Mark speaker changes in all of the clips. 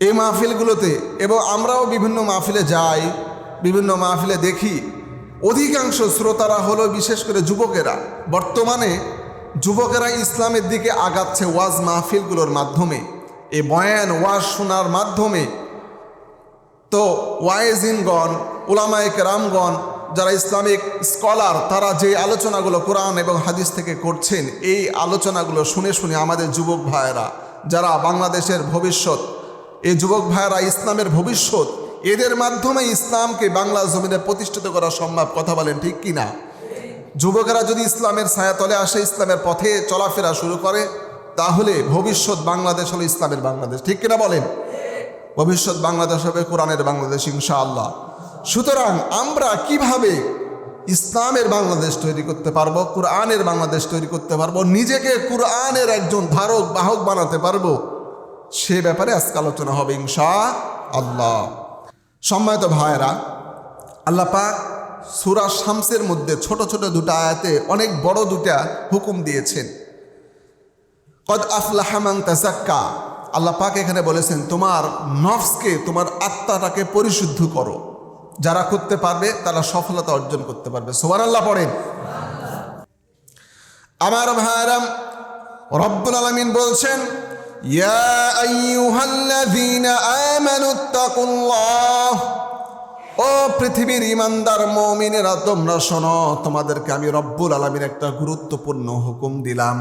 Speaker 1: এই মাহফিলগুলোতে, এবং আমরাও বিভিন্ন মাহফিলে যাই, বিভিন্ন মাহফিলে দেখি অধিকাংশ শ্রোতারা হলো বিশেষ করে যুবকেরা। বর্তমানে যুবকেরা ইসলামের দিকে আগাচ্ছে ওয়াজ মাহফিলগুলোর মাধ্যমে, এই বয়ান ওয়াজ শোনার মাধ্যমে। তো ওয়াইজিনগণ, উলামায়ে কেরামগণ, যারা ইসলামিক স্কলার, তারা যে আলোচনাগুলো কোরআন এবং হাদিস থেকে করছেন, এই আলোচনাগুলো শুনে শুনে আমাদের যুবক ভাইয়েরা, যারা বাংলাদেশের ভবিষ্যৎ, এই যুবক ভাইয়েরা ইসলামের ভবিষ্যৎ, এদের মাধ্যমে ইসলামকে বাংলা জমিনে প্রতিষ্ঠিত করা সম্ভব। কথা বলেন ঠিক কি না? যুবকেরা যদি ইসলামের ছায়াতলে আসে, ইসলামের পথে চলাফেরা শুরু করে, তাহলে ভবিষ্যৎ বাংলাদেশ হলো ইসলামের বাংলাদেশ। ঠিক কিনা বলেন? ভবিষ্যৎ বাংলাদেশ হবে কোরআনের বাংলাদেশ ইনশাআল্লাহ। সুতরাং আমরা কিভাবে ইসলামের বাংলাদেশ তৈরি করতে পারবো, কোরআনের বাংলাদেশ তৈরি করতে পারবো, নিজেকে কোরআনের একজন ধারক বাহক বানাতে পারবো, সে ব্যাপারে আজকে আলোচনা হবে ইনশাআল্লাহ। সম্মানিত ভাইয়েরা, আল্লাহ পাক সূরা শামসের মধ্যে ছোট ছোট দুটো আয়াতে অনেক বড় দুটা হুকুম দিয়েছেন। কদ আফলাহা মান তাযাক্কা, আল্লাহ পাক এখানে বলেছেন তোমার নফসকে, তোমার আত্মাটাকে পরিশুদ্ধ করো। যারা করতে পারবে তারা সফলতা অর্জন করতে পারবে। সুবহানাল্লাহ পড়েন। আমার ভাইরা, রব্বুল আলামিন বলছেন, ইয়া আইয়ুহাল্লাযীনা আমানুত্তাকুল্লাহ, ও পৃথিবীর ঈমানদার মুমিনেরা তোমরা শোনো, তোমাদেরকে আমি রব্বুল আলামিন একটা গুরুত্বপূর্ণ হুকুম দিলাম।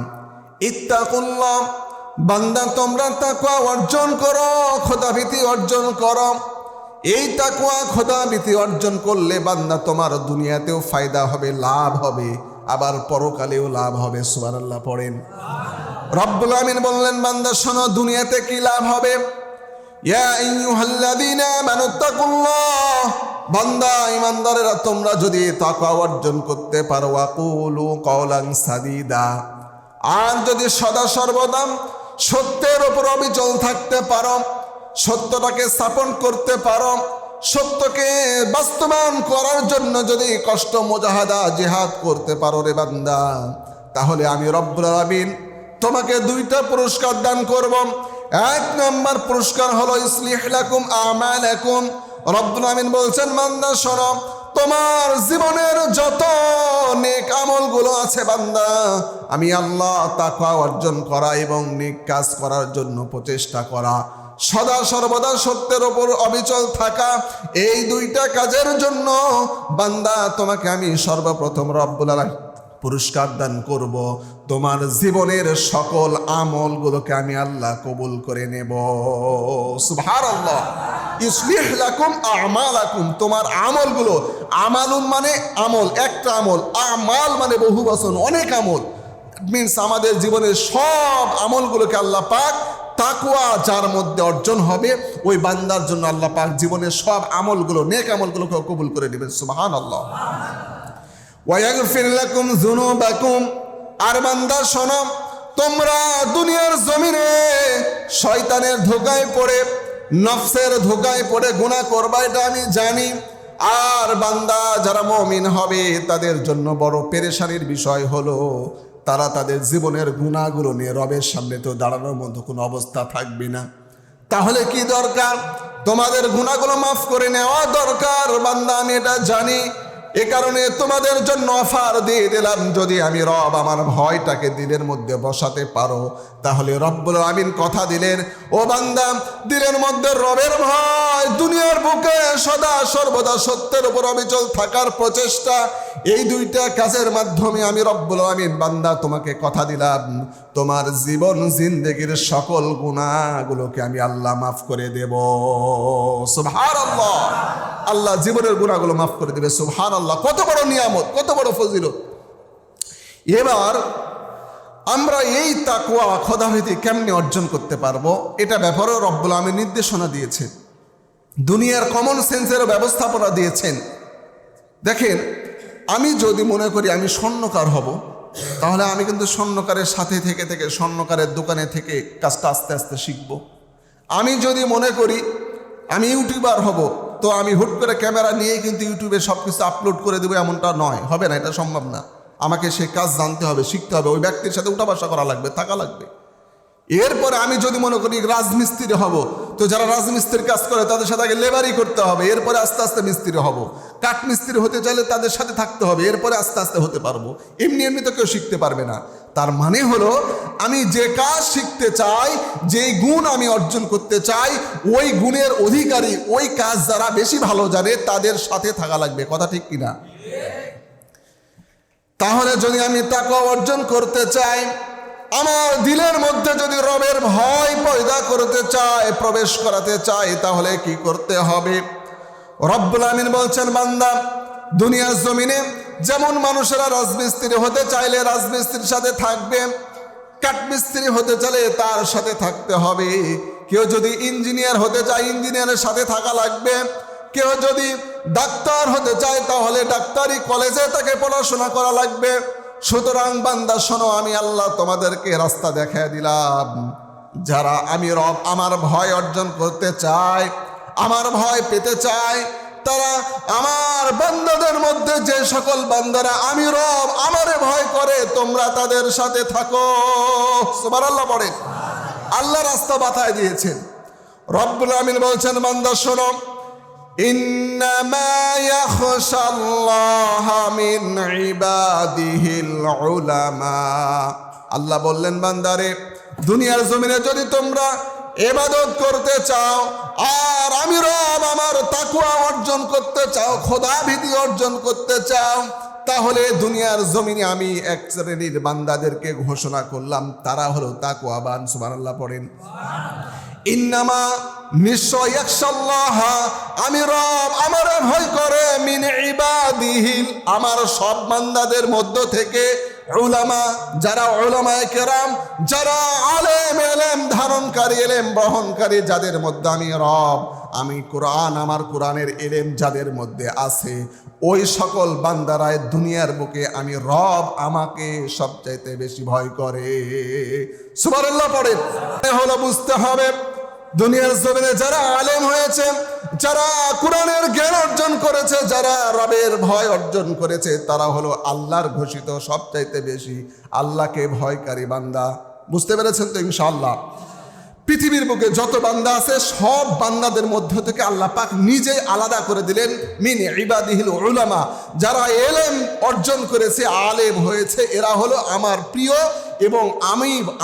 Speaker 1: ইত্তাকুল্লাহ, বান্দা তোমরা তাকওয়া অর্জন করো, খোদাভীতি অর্জন করো। এই তাকওয়া খোদাভীতি অর্জন করলে বান্দা তোমার দুনিয়াতেও ফায়দা হবে, লাভ হবে, আবার পরকালেও লাভ হবে। সুবহানাল্লাহ পড়েন। রব্বুল আমিন বললেন, বান্দা শোনো, দুনিয়াতে কি লাভ হবে? ইয়া আইয়ুহাল্লাযীনা আমানুত্তাকুল্লাহ, বান্দা ঈমানদারেরা তোমরা যদি তাকওয়া অর্জন করতে পারো, ওয়াকুলু কওলান সাদীদা, আর যদি সদা সর্বদা সত্যের উপর অবিচল থাকতে পারো, সত্যটাকে স্থাপন করতে পারো, সত্যকে বাস্তবায়ন করার জন্য যদি কষ্ট মুজাহাদা জিহাদ করতে পারো রে বান্দা, তাহলে আমি রব্বুল আলামিন তোমাকে দুইটা পুরস্কার দান করব। এক নম্বর পুরস্কার হলো ইসলিহ লাকুম আমালাকুম। রব্বুল আমিন বলছেন, বান্দা শোনো, তোমার জীবনের যত নেক আমলগুলো আছে বান্দা, আমি আল্লাহ তাকওয়া অর্জন করা এবং নেক কাজ করার জন্য প্রচেষ্টা করা, সদা সর্বদা সত্যের উপর অবিচল থাকা, এই দুইটা কাজের জন্য বান্দা তোমাকে আমি সর্বপ্রথম রব্বুল আলামিন পুরস্কার দান করব। তোমার জীবনের সকল আমলগুলোকে আমি আল্লাহ কবুল করে নেব। সুবহানাল্লাহ। ইসলিহ লাকুম আমালাকুম, তোমার আমলগুলো, আমালুন মানে আমল, একটা আমল, আমাল মানে বহু বচন, অনেক আমল। মিনস আমাদের জীবনের সব আমলগুলোকে আল্লাহ পাক তাকওয়া যার মধ্যে অর্জন হবে, ওই বান্দার জন্য আল্লাহ পাক জীবনের সব আমলগুলো, নেক আমলগুলোকে কবুল করে নেবেন। সুবহানাল্লাহ। ওয়ায়াগফির লাকুম যুনুবাকুম, আর বান্দা শোনো, তোমরা দুনিয়ার জমিনে শয়তানের ধোঁকায় পড়ে, নফসের ধোঁকায় পড়ে গুনাহ করবা, এটা আমি জানি। আর বান্দা যারা মুমিন হবে তাদের জন্য বড় পেরেশানির বিষয় হলো, তারা তাদের জীবনের গুনাহগুলো নিয়ে রবের সামনে তো দাঁড়ানোর মতো কোনো অবস্থা থাকবে না। তাহলে কি দরকার? তোমাদের গুনাহগুলো মাফ করে নেওয়া দরকার। বান্দা আমি এটা জানি, এ কারণে তোমাদের জন্য অফার দিয়ে দিলাম, যদি আমি রব আমার ভয়টাকে দিলের মধ্যে বসাতে পারো, তাহলে রব্বুল আমিন কথা দিলেন, ও বান্দা, দিলের মধ্যে রবের ভয়, দুনিয়ার বুকে সদা সর্বদা সত্যের উপর অবিচল থাকার প্রচেষ্টা, এই দুইটা কাজের মাধ্যমে আমি রব্বুল আমিন বান্দা তোমাকে কথা দিলাম, তোমার জীবন জিন্দেগির সকল গুনাহগুলোকে আমি আল্লাহ মাফ করে দেব। সুবহানাল্লাহ। আল্লাহ জীবনের গুনাহগুলো মাফ করে দেবে। সুবহানাল্লাহ। কত বড় নিয়ামত, কত বড় ফজিলত। এবার আমরা এই তাকওয়া খোদাভীতি কেমনে অর্জন করতে পারবো, এটা ব্যাপারেও রব্বুল আমিন নির্দেশনা দিয়েছেন, দুনিয়ার কমন সেন্সের ব্যবস্থাপনা দিয়েছেন। দেখেন, আমি যদি মনে করি আমি স্বর্ণকার হব, তাহলে আমি কিন্তু স্বর্ণকারের সাথে থেকে থেকে স্বর্ণকারের দোকানে থেকে কাজটা আস্তে আস্তে শিখব। আমি যদি মনে করি আমি ইউটিউবার হব, তো আমি হুট করে ক্যামেরা নিয়ে কিন্তু ইউটিউবে সব কিছু আপলোড করে দেবো, এমনটা নয়, হবে না, এটা সম্ভব না। আমাকে সে কাজ জানতে হবে, শিখতে হবে, ওই ব্যক্তির সাথে উঠা বসা করা লাগবে, থাকা লাগবে। এরপরে আমি যদি মনে করি রাজমিস্ত্রি হব, তো যারা রাজমিস্ত্রির কাজ করে তাদের সাথে আগে লেবারই করতে হবে, এরপরে আস্তে আস্তে মিস্ত্রি হব। কাঠ মিস্ত্রি হতে চাইলে তাদের সাথে থাকতে হবে, এরপরে আস্তে আস্তে হতে পারবো। এমনি এমনি তো কেউ শিখতে পারবে না। তার মানে হলো আমি যে কাজ শিখতে চাই, যেই গুণ আমি অর্জন করতে চাই, ওই গুণের অধিকারী, ওই কাজ যারা বেশি ভালো জানে তাদের সাথে থাকা লাগবে। কথা ঠিক কিনা? তাহলে যদি আমি তাকওয়া অর্জন করতে চাই, আমার দিলের মধ্যে যদি রবের ভয় পয়দা করতে চাই, প্রবেশ করাতে চাই, তাহলে কি করতে হবে? রব্বুল আমিন বলছেন, বান্দা দুনিয়ার জমিনে যেমন মানুষেরা রাজমিস্ত্রি হতে চাইলে রাজমিস্ত্রির সাথে থাকবে, কাঠমিস্ত্রি হতে চাইলে তার সাথে থাকতে হবে। কেউ যদি ইঞ্জিনিয়ার হতে চায় ইঞ্জিনিয়ারের সাথে থাকা লাগবে। কেউ যদি ডাক্তার হতে চায় তাহলে ডাক্তারি কলেজে তাকে পড়াশোনা করা লাগবে। সুতরাং বান্দা শোনো, আমি আল্লাহ তোমাদেরকে রাস্তা দেখায় দিলাম। যারা আমি রব আমার ভয় অর্জন করতে চায়, আমার ভয় পেতে চায়, তারা আমার বান্দাদের মধ্যে যে সকল বান্দারা আমি রব আমারে ভয় করে, তোমরা তাদের সাথে থাকো। সুবহানাল্লাহ পড়েন। আল্লাহ রাস্তা বাতায় দিয়েছেন। রব্বুল আমিন বলছেন, বান্দা শোনো, ইন্নামা ইয়াখশাল্লাহা মিন ইবাদিহিল উলামা। আল্লাহ বললেন, বান্দারে দুনিয়ার জমিনে যদি তোমরা ইবাদত করতে চাও আর আমি রব আমার তাকওয়া অর্জন করতে চাও, খোদা ভীতি অর্জন করতে চাও, তাহলে দুনিয়ার জমিনে আমি এক শ্রেণীর বান্দাদেরকে ঘোষণা করলাম, তারা হলো তাকওয়াবান। সুবহানাল্লাহ পড়েন। ইন্নামা নিশ্চয় ইয়াখশাল্লাহ আমি রব আমারে ভয় করে, মিন ইবাদিহিল আমার সব বান্দাদের মধ্য থেকে, উলামা যারা উলামায়ে কেরাম, যারা আলেম ইলম ধারণকারী ইলম বহনকারী, যাদের মধ্যে আমি রব, আমি কোরআন আমার কোরআনের ইলম যাদের মধ্যে আছে, ওই সকল বান্দারায় দুনিয়ার বুকে আমি রব আমাকে সবচাইতে বেশি ভয় করে। সুবহানাল্লাহ পড়েন। হলো বুঝতে হবে দুনিয়ার জমিনে যারা আলেম হয়েছে, যারা কোরআনের জ্ঞান অর্জন করেছে, যারা রবের ভয় অর্জন করেছে, তারা হলো আল্লাহর ঘোষিত সবচাইতে বেশি আল্লাহকে ভয়কারী বান্দা। বুঝতে পেরেছেন তো ইনশাআল্লাহ? পৃথিবীর বুকে যত বান্দা আছে সব বান্দাদের মধ্য থেকে আল্লাহ পাক নিজেই আলাদা করে দিলেন মিন ইবাদিহিল উলামা, যারা ইলম অর্জন করেছে, আলেম হয়েছে, এরা হলো আমার প্রিয় এবং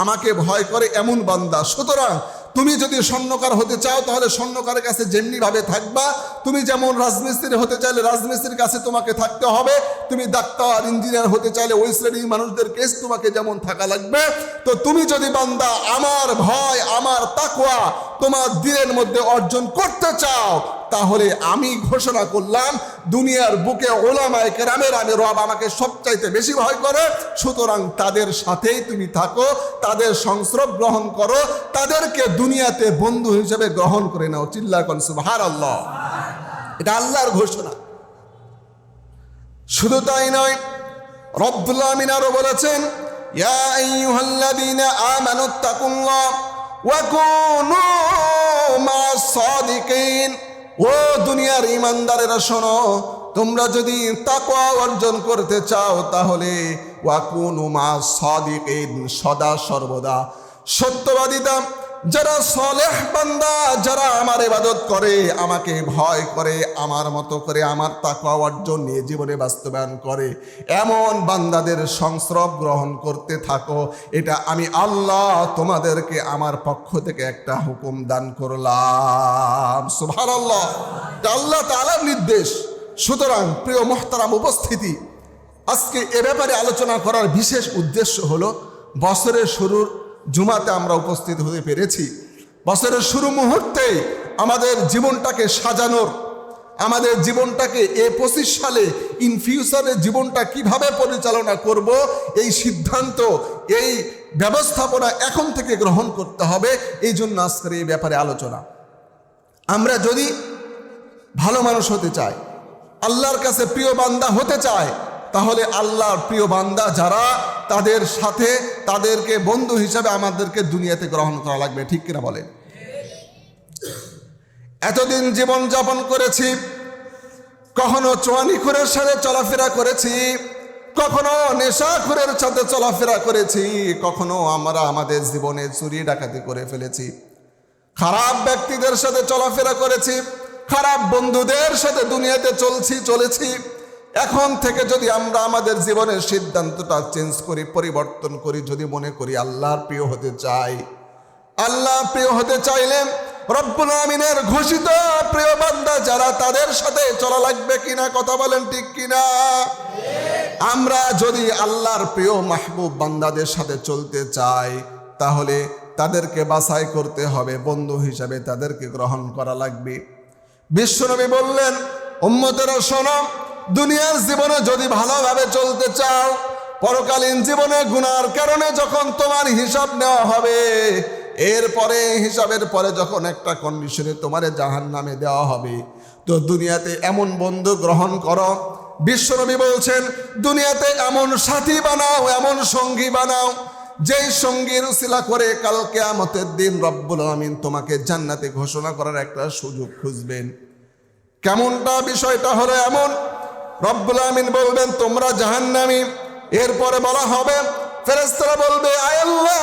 Speaker 1: আমাকে ভয় করে এমন বান্দা। সুতরাং তুমি যদি স্বর্ণকার হতে চাও তাহলে স্বর্ণকারের কাছে যেমনি ভাবে থাকবা, তুমি যেমন রাজমিস্ত্রি হতে চাইলে রাজমিস্ত্রির কাছে তোমাকে থাকতে হবে, তুমি ডাক্তার ইঞ্জিনিয়ার হতে চাইলে ওই শ্রেণীর মানুষদের কেস তোমাকে যেমন থাকা লাগবে। তো তুমি যদি বান্দা আমার ভয় আমার তাকওয়া তোমার দিলের মধ্যে অর্জন করতে চাও, তাহলে আমি ঘোষণা করলাম দুনিয়ার বুকে উলামায়ে কেরামের আমি রব আমাকে সবচাইতে বেশি ভয় করে। সুতরাং তাদের সাথেই তুমি থাকো, তাদের সংস্রব গ্রহণ করো, তাদেরকে দুনিয়াতে বন্ধু হিসেবে গ্রহণ করে নাও। চিল্লা করেন সুবহানাল্লাহ। এটা আল্লাহর ঘোষণা। শুধু তাই নয়, রব্বুল আমিন আরো বলেছেন, ইয়া আইয়ুহাল্লাযীনা আমানুত্তাকুল্লাহ ওয়া কুনু মা'আস সাদিকিন। ও দুনিয়ার ইমানদারেরা শোনো, তোমরা যদি তাকওয়া অর্জন করতে চাও তাহলে ওয়া কুনু মা'আস সাদিকিন, সদা সর্বদা সত্যবাদিতা, যারা সালেহ বান্দা, যারা আমার ইবাদত করে, আমাকে ভয় করে, আমার মতো করে আমার তাকওয়া অর্জন নিয়ে জীবনে বাস্তবায়ন করে, এমন বান্দাদের সংস্রব গ্রহণ করতে থাকো। এটা আমি আল্লাহ তোমাদেরকে আমার পক্ষ থেকে একটা হুকুম দান করলাম। সুবহানাল্লাহ। এটা আল্লাহ তাআলার নির্দেশ। সুতরাং প্রিয় মুহতারাম উপস্থিতি, আজকে এ ব্যাপারে আলোচনা করার বিশেষ উদ্দেশ্য হলো বছরের শুরুর জুমাতে আমরা উপস্থিত হতে পেরেছি। বছরের শুরু মুহূর্তে আমাদের জীবনটাকে সাজানোর, আমাদের জীবনটাকে 25 সালে ইন ফিউচারে জীবনটা কিভাবে পরিচালনা করব, এই সিদ্ধান্ত, এই ব্যবস্থাপনা এখন থেকে গ্রহণ করতে হবে। এই জন্য আজকের এই ব্যাপারে আলোচনা। আমরা যদি ভালো মানুষ হতে চাই, আল্লাহর কাছে প্রিয় বান্দা হতে চায়, তাহলে আল্লাহর প্রিয় বান্দা যারা, তাদের সাথে তাদেরকে বন্ধু হিসাবে আমাদেরকে দুনিয়াতে গ্রহণ করা লাগবে। ঠিক কিনা বলেন? এতদিন জীবন যাপন করেছি, কখনো চোয়ানিখোরের সাথে চলাফেরা করেছি, কখনো নেশাখোরের সাথে চলাফেরা করেছি, কখনো আমরা আমাদের জীবনে চুরি ডাকাতি করে ফেলেছি, খারাপ ব্যক্তিদের সাথে চলাফেরা করেছি, খারাপ বন্ধুদের সাথে দুনিয়াতে চলেছি। এখন থেকে যদি আমরা আমাদের জীবনের সিদ্ধান্তটা চেঞ্জ করি, পরিবর্তন করি, যদি মনে করি আল্লাহর প্রিয় হতে চাই, আল্লাহ প্রিয় হতে চাইলে রব্বুল আমিনের ঘোষিত প্রিয় বান্দা যারা, তাদের সাথে চলা লাগবে কিনা? কথা বলেন ঠিক কিনা? আমরা যদি আল্লাহর প্রিয় মাহবুব বান্দাদের সাথে চলতে চাই, তাহলে তাদেরকে বাছাই করতে হবে, বন্ধু হিসাবে তাদেরকে গ্রহণ করা লাগবে। বিশ্বনবী বললেন, উম্মতেরা শোনো, দুনিয়ার জীবনে যদি ভালোভাবে চলতে চাও, পরকালীন জীবনে গুনার কারণে যখন তোমার হিসাব নেওয়া হবে, এরপরে হিসাবের পরে যখন একটা কন্ডিশনে তোমার জাহান্নামে দেওয়া হবে, তো দুনিয়াতে এমন বন্ধু গ্রহণ করো। বিশ্বনবী বলছেন, দুনিয়াতে এমন সাথী বানাও, এমন সঙ্গী বানাও, যেই সঙ্গীর উসিলা করে কাল কিয়ামতের দিন রব্বুল আমিন তোমাকে জান্নাতে ঘোষণা করার একটা সুযোগ খুঁজবেন। কেমনটা? বিষয়টা হলো এমন, রব্বুল আমিন বলবেন তোমরা জাহান্নামী। এরপরে বলা হবে, ফেরেশতারা বলবে, আয় আল্লাহ,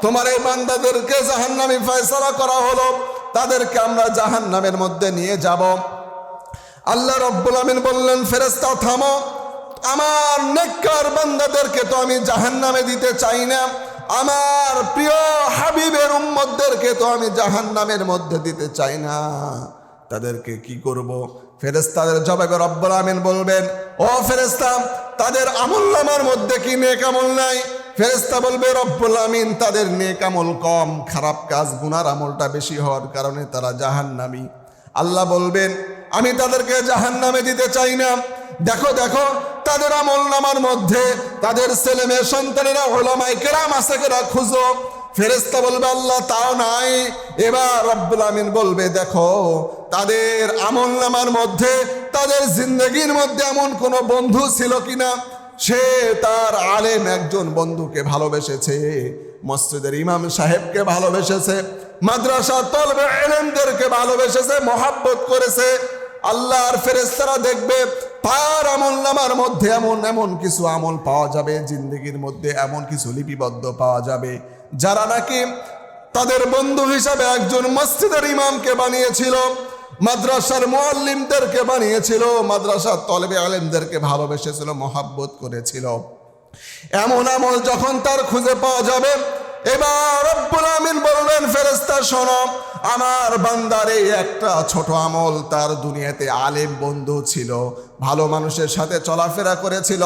Speaker 1: তোমার এই বান্দাদেরকে জাহান্নামী ফয়সালা করা হলো, তাদেরকে আমরা জাহান্নামের মধ্যে নিয়ে যাব। আল্লাহ রব্বুল আমিন বললেন, ফেরেশতা থামো, আমার নেককার বান্দাদেরকে তো আমি জাহান্নামে দিতে চাই না, আমার প্রিয় হাবিবের উম্মতদেরকে তো আমি জাহান্নামের মধ্যে দিতে চাই না, তাদেরকে কি করব? ফেরেশতাদের জবাবে রব্বুল আমিন বলবেন, ও ফেরেশতা, তাদের আমলনামার মধ্যে কি নেক আমল নাই? ফেরেশতা বলবে, রব্বুল আমিন তাদের নেক আমল কম, খারাপ কাজ গুনার আমলটা বেশি হওয়ার কারণে তারা জাহান্নামী। আল্লাহ বলবেন, আমি তাদেরকে জাহান্নামে দিতে চাই না। দেখো দেখো, তাদের আমলনামার মধ্যে তাদের ছেলে মেয়ে সন্তানেরা উলামায়ে কেরাম আছে কিনা খুঁজো। ফেরেশতা বলবে, আল্লাহ তাও নাই। এবার রব্বুল আমিন বলবে, দেখো তাদের আমলনামার মধ্যে, তাদের জিন্দগির মধ্যে এমন কোন বন্ধু ছিল কিনা, সে তার আলেম একজন বন্ধুকে ভালোবেসেছে, মসজিদের ইমাম সাহেবকে ভালোবেসেছে, মাদ্রাসা তলবে ইলমদেরকে ভালোবেসেছে, মহাব্বত করেছে। আল্লাহর ফেরেশতারা দেখবে তার আমলনামার মধ্যে এমন কিছু আমল পাওয়া যাবে, জিন্দগির মধ্যে এমন কিছু লিপিবদ্ধ পাওয়া যাবে, যারা নাকি তাদের বন্ধু হিসাবে একজন মসজিদের ইমামকে বানিয়েছিল, মাদ্রাসার মুআল্লিমদেরকে বানিয়েছিল, মাদ্রাসার তলবে আলেমদেরকে ভালোবেসেছিল, মহাব্বত করেছিল। এমন আমল যখন তার খুঁজে পাওয়া যাবে, এবার রব্বুল আমিন বলবেন, ফেরেশতা শোনো, আমার বান্দার এই একটা ছোট আমল, তার দুনিয়াতে আলেম বন্ধু ছিল, ভালো মানুষের সাথে চলাফেরা করেছিল,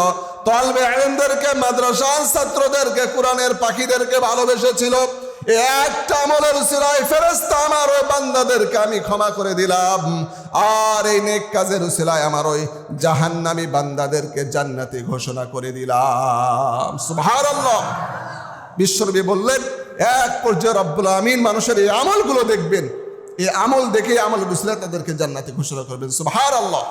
Speaker 1: তলবে ইলমদেরকে, মাদ্রাসার ছাত্রদেরকে, কোরআনের পাখিদেরকে ভালোবেসেছিল, একটা আমলের উসিলায় ফেরেশতা আমার ওই বান্দাদেরকে আমি ক্ষমা করে দিলাম, আর এই নেক কাজের উসিলায় আমার ওই জাহান্নামী বান্দাদেরকে জান্নাতি ঘোষণা করে দিলাম। সুবহানাল্লাহ। বিশ্বনবী বললেন, এক পর্যায়ে রব্বুল আমিন মানুষের এই আমলগুলো দেখবেন, এই আমল দেখে আমলের উসিলায় তাদেরকে জান্নাতি ঘোষণা করবেন। সুবহানাল্লাহ।